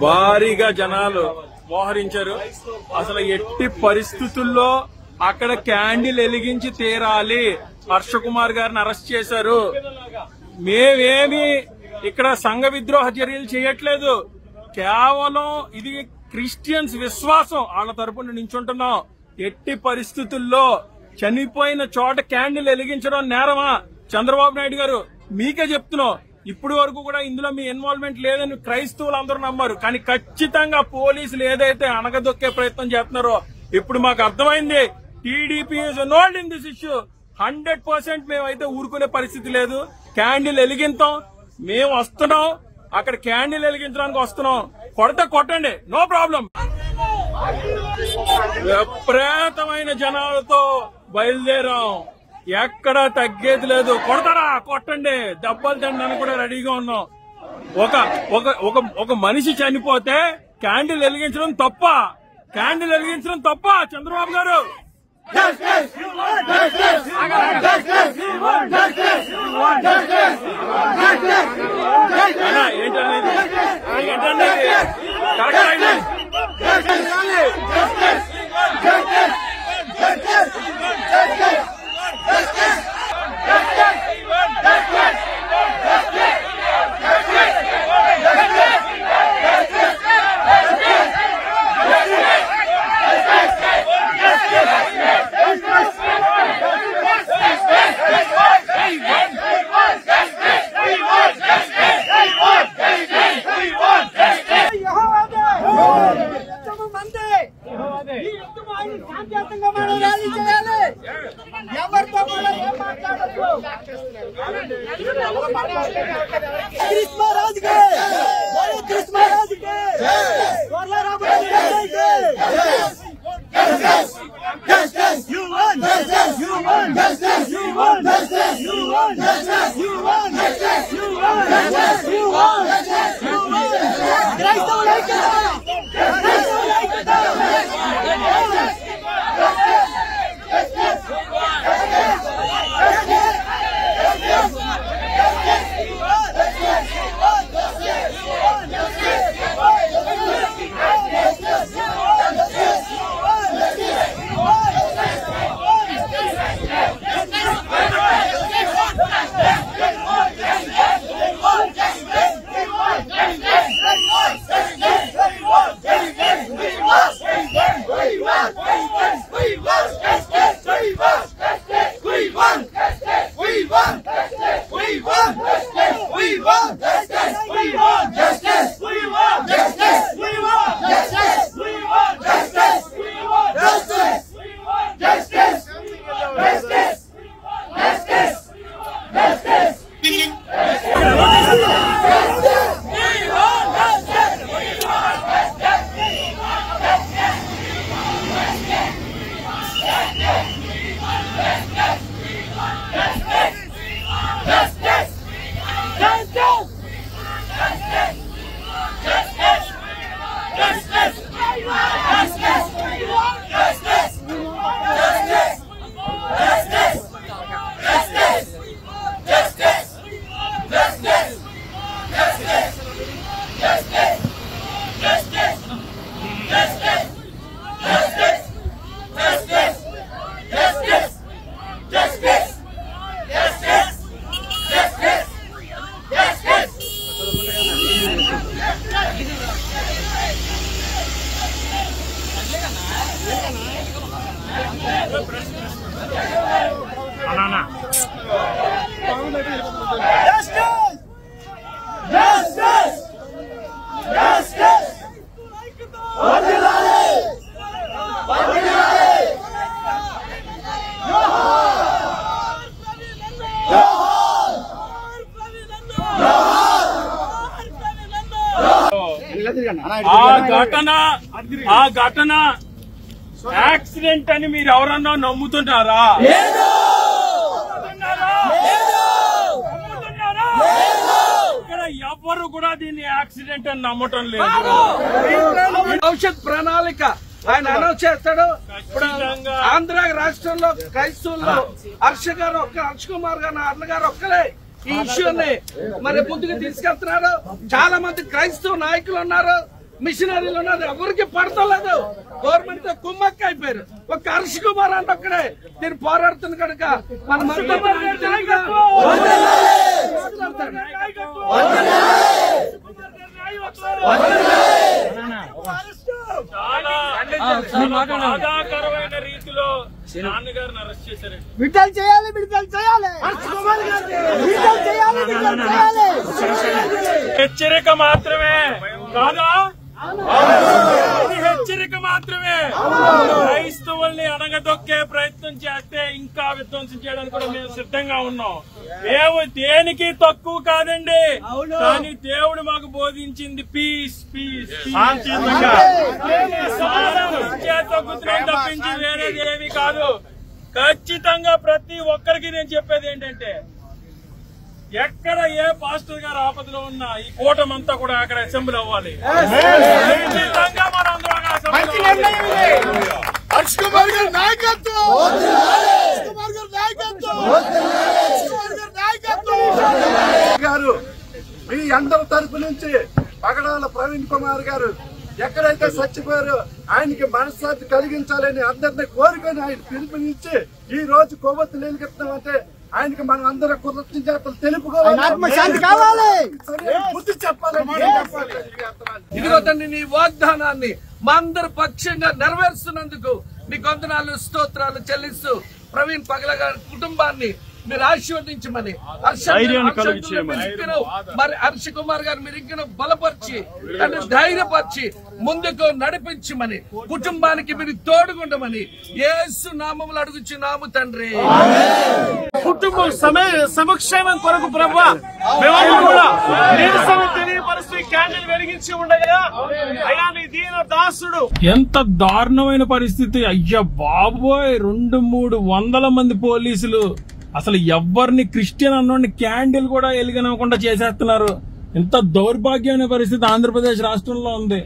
భారీగా జనాలు మోహరించారు. అసలు ఎట్టి పరిస్థితుల్లో అక్కడ క్యాండిల్ వెలిగించి తీరాలి. హర్ష కుమార్ గారిని అరెస్ట్ చేశారు. మేమేమి ఇక్కడ సంఘ విద్రోహ చర్యలు చేయట్లేదు. కేవలం ఇది క్రిస్టియన్స్ విశ్వాసం, వాళ్ళ తరపున నించుంటున్నాం. ఎట్టి పరిస్థితుల్లో చనిపోయిన చోట క్యాండిల్ వెలిగించడం నేరమా? చంద్రబాబు నాయుడు గారు మీకే చెప్తున్నాం, ఇప్పటి వరకు కూడా ఇందులో మీ ఇన్వాల్వ్మెంట్ లేదని క్రైస్తవులు అందరూ నమ్మారు. కానీ ఖచ్చితంగా పోలీసులు ఏదైతే అణగదొక్కే ప్రయత్నం చేస్తున్నారో ఇప్పుడు మాకు అర్థమైంది. TDP is involved in this issue. 100% మేమైతే ఊరుకునే పరిస్థితి లేదు. క్యాండిల్ వెలిగింతాం. మేము వస్తున్నాం, అక్కడ క్యాండిల్ వెలిగించడానికి వస్తున్నాం. కొడితే కొట్టండి, నో ప్రాబ్లం. విపరీతమైన జనాలతో బయలుదేరాం. ఎక్కడా తగ్గేది లేదు. కొడతారా, కొట్టండి, దెబ్బలు తినడానికి కూడా రెడీగా ఉన్నాం. ఒక మనిషి చనిపోతే క్యాండిల్ వెలిగించడం తప్ప? క్యాండిల్ వెలిగించడం తప్ప? చంద్రబాబు గారు ఏంటండి ఆ ఘటన యాక్సిడెంట్ అని మీరు ఎవరన్నా నమ్ముతున్నారా? ఇక్కడ ఎవరు కూడా దీన్ని యాక్సిడెంట్ అని నమ్మటం లేదు. భవిష్యత్ ప్రణాళిక ఆయన అనౌన్స్ చేస్తాడు. ఇప్పుడు ఆంధ్ర రాష్ట్రంలో క్రైస్తవులు హర్ష కుమార్ గారు అన్న గారు ఒక్కలే ఈ ఇష్యూని మరి ముందుకు తీసుకెళ్తున్నారు. చాలా మంది క్రైస్తవ నాయకులు ఉన్నారు. మిషనరీలు ఉన్నది ఎవరికి పడతలేదు. గవర్నమెంట్ తో కుమ్మక్క అయిపోయారు. ఒక హర్ష్ కుమార్ అంటే ఒక్కడే దీన్ని పోరాడుతుంది కనుక మన బాధాకరమైన రీతిలో నాన్నగారిని అరెస్ట్ చేశారు. విడుదల చేయాలి, విడుదల చేయాలి, విడుదల చేయాలి, విడుదల చేయాలి. హెచ్చరిక మాత్రమే కాదా? ఇది హెచ్చరిక మాత్రమే. క్రైస్తవుల్ని అణగదొక్కే ప్రయత్నం చేస్తే ఇంకా విధ్వంసం చేయడానికి కూడా మేము సిద్ధంగా ఉన్నాం. మేము దేనికి తక్కువ కాదండి, కానీ దేవుడు మాకు బోధించింది పీస్ పీస్ తప్పించి వేరేది ఏమి కాదు. ఖచ్చితంగా ప్రతి ఒక్కరికి నేను చెప్పేది ఏంటంటే, ఎక్కడ ఏ పాస్టర్ గారు ఆపదలో ఉన్నా ఈ కూటమంతా కూడా అక్కడ అసెంబ్లీ అవ్వాలి. ఖచ్చితంగా మనందరం హర్ష్ కుమార్ గారి నాయకత్వం, హర్ష్ కుమార్ గారి నాయకత్వం, హర్ష్ కుమార్ గారి నాయకత్వం గారు మీ అందరి తరపు నుంచి పగడాల ప్రవీణ్ కుమార్ గారు ఎక్కడైతే చచ్చిపోయారో ఆయనకి మనశ్శాంతి కలిగించాలని అందరినీ కోరుకొని ఆయన పిలుపునిచ్చి ఈ రోజు కొవ్వొత్తులు వెలిగిస్తున్నామంటే ఆయనకి మనం అందరం కృతజ్ఞతలు తెలుపుకోవాలి, కావాలి, బుద్ధి చెప్పాలని. ఇదిగో తండ్రి నీ వాగ్దానాన్ని మా అందరి పక్షంగా నెరవేరుస్తున్నందుకు నీకు వందనాలు స్తోత్రాలు చెల్లిస్తూ ప్రవీణ్ పగల గారి కుటుంబాన్ని మీరు ఆశీర్వదించమని, మరి హర్ష కుమార్ గారు మీరు ఇంకా బలపరిచి అంటే ధైర్యపరిచి ముందుకు నడిపించమని, కుటుంబానికి మీరు తోడుగుండమని యేసు నామములు అడుగుచున్నాము తండ్రి. కుటుంబం సమక్షేమం కొరకు ప్రభువా మేమందరూ కూడా నిరసన తెలియపరుస్తూ క్యాండిల్ వెలిగించి ఉండగా అయ్యా నీ దీన దాసుడు. ఎంత దారుణమైన పరిస్థితి అయ్యా బాబోయ్! 200-300 మంది పోలీసులు అసలు ఎవరిని క్రిస్టియన్ అన్నోడిని క్యాండిల్ కూడా వెలిగనివ్వకుండా చేసేస్తున్నారు. ఎంత దౌర్భాగ్యమైన పరిస్థితి ఆంధ్రప్రదేశ్ రాష్ట్రంలో ఉంది.